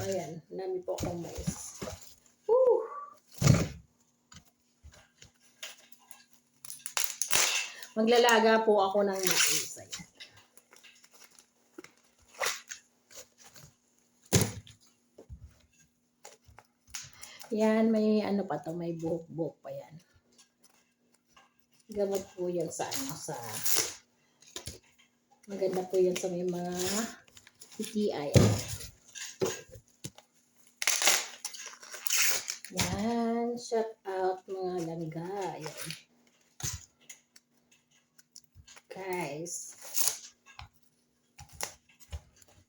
Ayan, dami po akong mais. Woo! Maglalaga po ako ng mais. Ayan. Yan, may ano pa to, may buhok-buhok pa yan. Gamot po yan sa sa maganda po yan sa may mga PTI. Yan, shout out mga langga. Yan. Guys.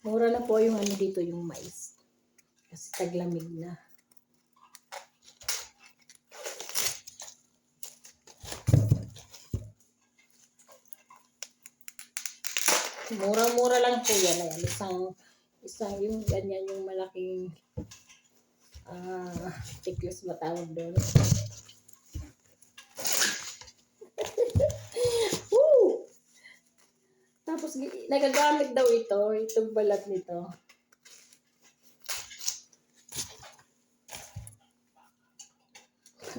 Mura na po yung ano dito, yung mais. Kasi taglamig na. Mura-mura lang po yan. Ayan, isang yung ganyan, yung malaking chickless ba tawag doon? Woo! Tapos nagagamit daw itong balat nito.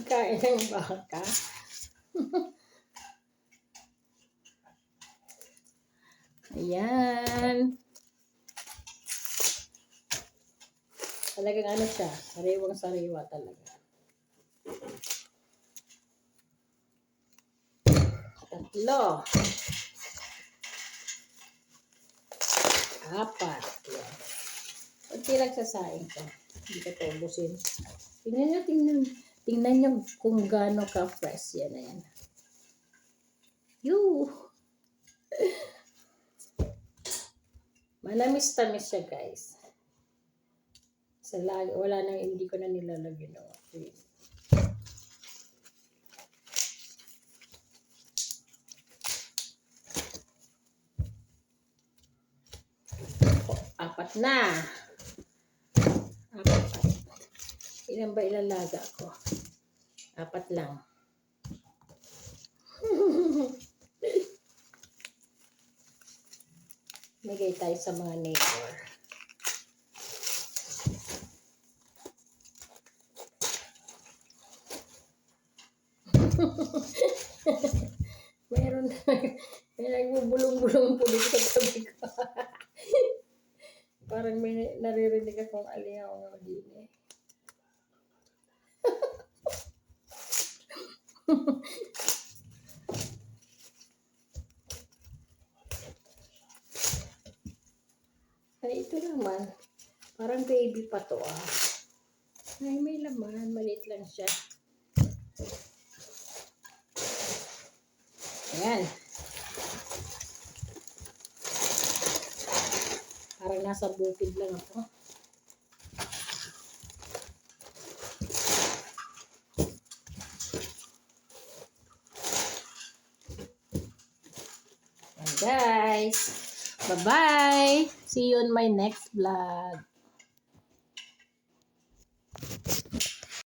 Kain ng baka. Ayan. Talagang ano siya, sariwang-sariwa talaga. Tatlo. Apat. Yan. Kunti lang sasain ko. Hindi ko ito ubusin. Tingnan nyo kung gaano ka-fresh yan. Ayan. Yoo! Manamis-tamis siya, guys. Wala nang hindi ko na nilalagyan. Okay. Apat na. Apat. Ilan ba ilalaga ko? Apat lang. Bigay tayo sa mga neighbor. Meron may nagbubulong-bulong po dito sa tabi ko. Parang may naririnig akong aliyaw ng din eh. Ay, ito naman. Parang baby pa to ah. Ay, may laman. Maliit lang siya. Ayan. Parang nasa bukid lang ako. And guys, bye-bye. See you on my next vlog.